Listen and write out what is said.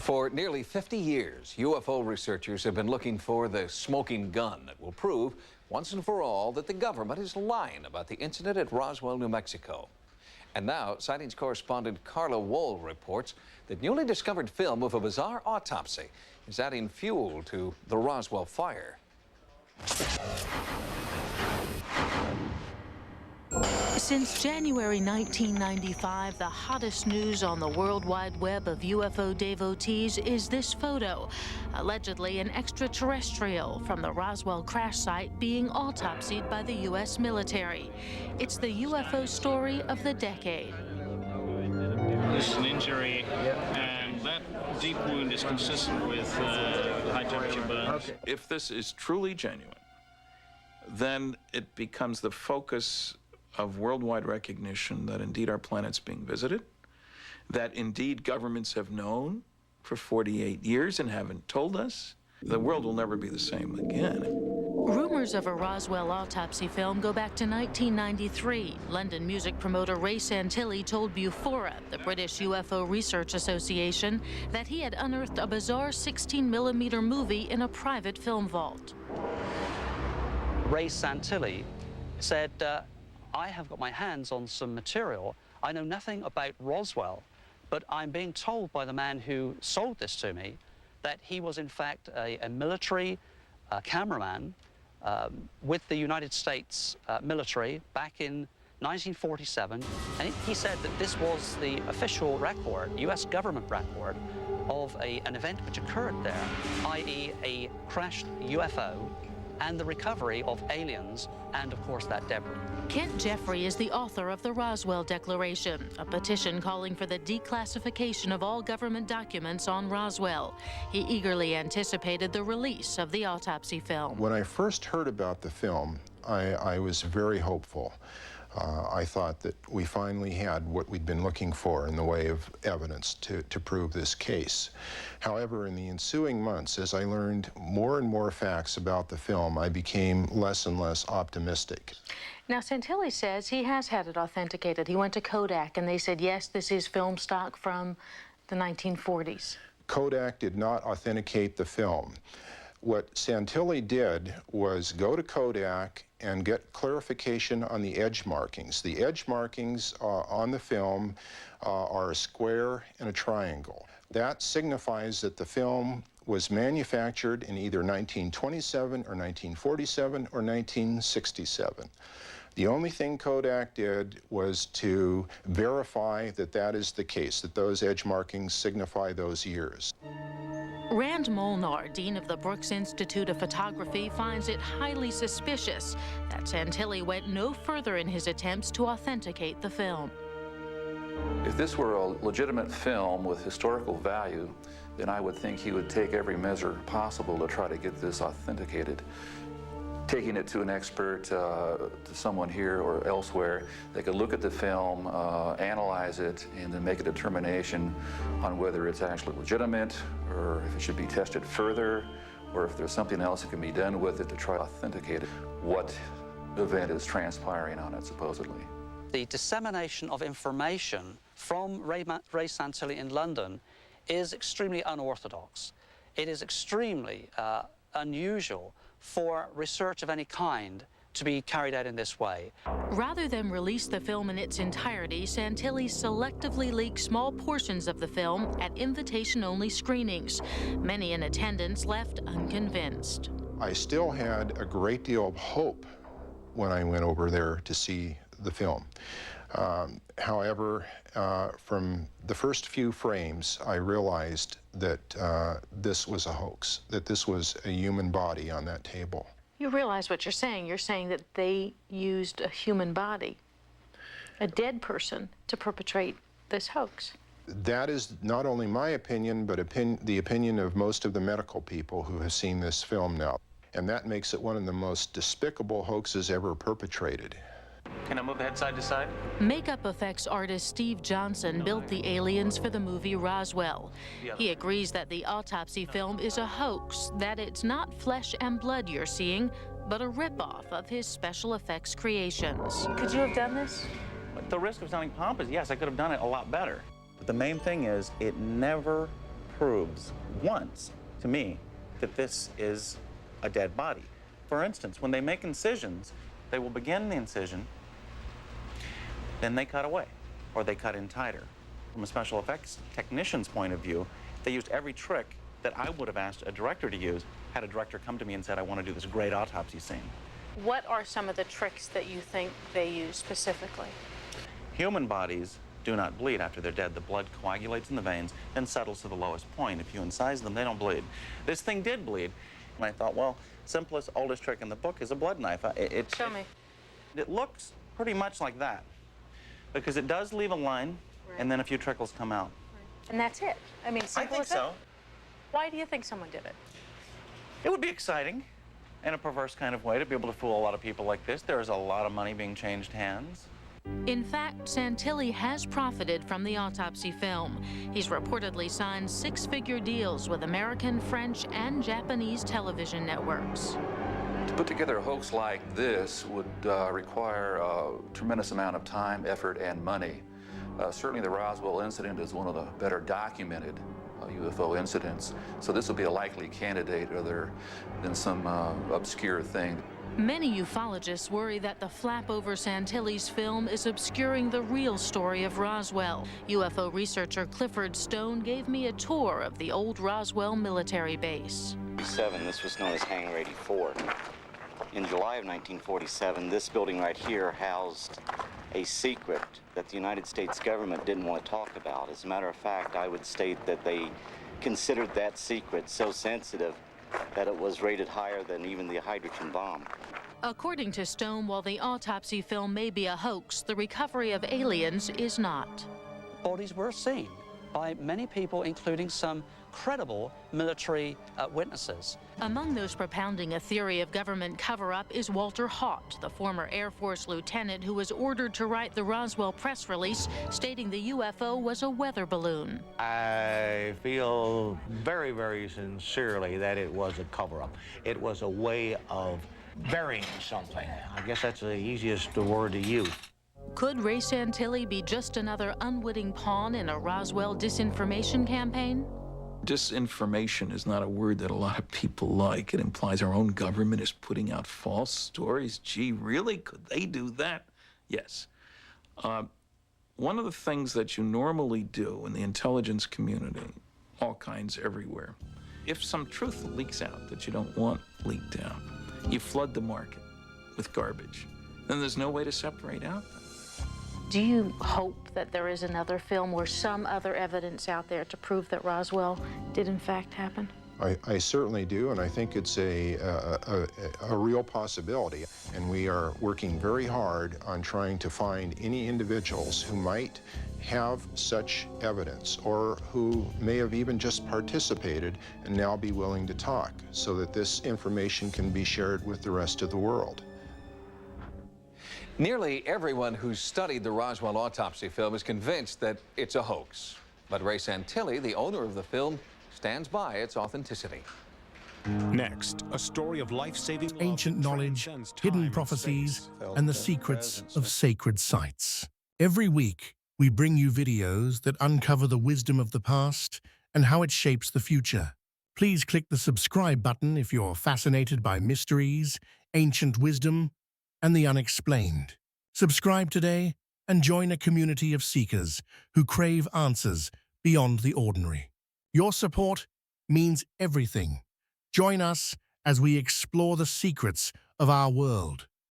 For nearly 50 years, UFO researchers have been looking for the smoking gun that will prove once and for all that the government is lying about the incident at Roswell, New Mexico. And now, sightings correspondent Carla Wohl reports that newly discovered film of a bizarre autopsy is adding fuel to the Roswell fire. Since January 1995, the hottest news on the World Wide Web of UFO devotees is this photo, allegedly an extraterrestrial from the Roswell crash site being autopsied by the U.S. military. It's the UFO story of the decade. This is an injury, and that deep wound is consistent with high-temperature burns. If this is truly genuine, then it becomes the focus of worldwide recognition that indeed our planet's being visited, that indeed governments have known for 48 years and haven't told us. The world will never be the same again. Rumors of a Roswell autopsy film go back to 1993. London music promoter Ray Santilli told Bufora, the British UFO Research Association, that he had unearthed a bizarre 16mm movie in a private film vault. Ray Santilli said, I have got my hands on some material. I know nothing about Roswell, but I'm being told by the man who sold this to me that he was in fact a military cameraman with the United States military back in 1947. And he said that this was the official record, US government record, of an event which occurred there, i.e. a crashed UFO and the recovery of aliens and, of course, that debris. Kent Jeffrey is the author of the Roswell Declaration, a petition calling for the declassification of all government documents on Roswell. He eagerly anticipated the release of the autopsy film. When I first heard about the film, I was very hopeful. I thought that we finally had what we'd been looking for in the way of evidence to prove this case. However, in the ensuing months, as I learned more and more facts about the film, I became less and less optimistic. Now, Santilli says he has had it authenticated. He went to Kodak and they said, yes, this is film stock from the 1940s. Kodak did not authenticate the film. What Santilli did was go to Kodak and get clarification on the edge markings. The edge markings on the film are a square and a triangle. That signifies that the film was manufactured in either 1927 or 1947 or 1967. The only thing Kodak did was to verify that that is the case, that those edge markings signify those years. Rand Molnar, dean of the Brooks Institute of Photography, finds it highly suspicious that Santilli went no further in his attempts to authenticate the film. If this were a legitimate film with historical value, then I would think he would take every measure possible to try to get this authenticated. Taking it to an expert, to someone here or elsewhere, they could look at the film, analyze it, and then make a determination on whether it's actually legitimate, or if it should be tested further, or if there's something else that can be done with it to try to authenticate it, what event is transpiring on it, supposedly. The dissemination of information from Ray Santilli in London is extremely unorthodox. It is extremely unusual for research of any kind to be carried out in this way. Rather than release the film in its entirety, Santilli selectively leaked small portions of the film at invitation-only screenings. Many in attendance left unconvinced. I still had a great deal of hope when I went over there to see the film. However, from the first few frames, I realized that this was a hoax, that this was a human body on that table. You realize what you're saying. You're saying that they used a human body, a dead person, to perpetrate this hoax. That is not only my opinion, but the opinion of most of the medical people who have seen this film now. And that makes it one of the most despicable hoaxes ever perpetrated. Can I move the head side to side? Makeup effects artist Steve Johnson built the aliens for the movie Roswell. He agrees that the autopsy film is a hoax, that it's not flesh and blood you're seeing, but a ripoff of his special effects creations. Could you have done this? At the risk of sounding pompous, yes, I could have done it a lot better. But the main thing is, it never proves once to me that this is a dead body. For instance, when they make incisions, they will begin the incision, then they cut away, or they cut in tighter. From a special effects technician's point of view, they used every trick that I would have asked a director to use had a director come to me and said, I want to do this great autopsy scene. What are some of the tricks that you think they use specifically? Human bodies do not bleed after they're dead. The blood coagulates in the veins, then settles to the lowest point. If you incise them, they don't bleed. This thing did bleed. And I thought, well, simplest, oldest trick in the book is a blood knife. Show me. It looks pretty much like that, because it does leave a line, Right. and then a few trickles come out. Right. And that's it? I mean, simple I think as that? so. Why do you think someone did it? It would be exciting, in a perverse kind of way, to be able to fool a lot of people like this. There is a lot of money being changed hands. In fact, Santilli has profited from the autopsy film. He's reportedly signed six-figure deals with American, French, and Japanese television networks. To put together a hoax like this would require a tremendous amount of time, effort, and money. Certainly the Roswell incident is one of the better documented UFO incidents, so this would be a likely candidate other than some obscure thing. Many ufologists worry that the flap over Santilli's film is obscuring the real story of Roswell. UFO researcher Clifford Stone gave me a tour of the old Roswell military base. This was known as Hangar 84. In July of 1947, this building right here housed a secret that the United States government didn't want to talk about. As a matter of fact, I would state that they considered that secret so sensitive that it was rated higher than even the hydrogen bomb. According to Stone, while the autopsy film may be a hoax, the recovery of aliens is not. Bodies were seen by many people, including some credible military witnesses. Among those propounding a theory of government cover-up is Walter Haut, the former Air Force lieutenant who was ordered to write the Roswell press release stating the UFO was a weather balloon. I feel very, very sincerely that it was a cover-up. It was a way of burying something. I guess that's the easiest word to use. Could Ray Santilli be just another unwitting pawn in a Roswell disinformation campaign? Disinformation is not a word that a lot of people like. It implies our own government is putting out false stories. Gee, really? Could they do that? Yes. One of the things that you normally do in the intelligence community, all kinds everywhere, if some truth leaks out that you don't want leaked out, you flood the market with garbage. Then there's no way to separate out. Do you hope that there is another film or some other evidence out there to prove that Roswell did in fact happen? I certainly do, and I think it's a real possibility. And we are working very hard on trying to find any individuals who might have such evidence or who may have even just participated and now be willing to talk so that this information can be shared with the rest of the world. Nearly everyone who's studied the Roswell autopsy film is convinced that it's a hoax. But Ray Santilli, the owner of the film, stands by its authenticity. Next, a story of life-saving ancient knowledge, hidden prophecies, and the secrets of sacred sites. Every week, we bring you videos that uncover the wisdom of the past and how it shapes the future. Please click the subscribe button if you're fascinated by mysteries, ancient wisdom, and the unexplained. Subscribe today and join a community of seekers who crave answers beyond the ordinary. Your support means everything. Join us as we explore the secrets of our world.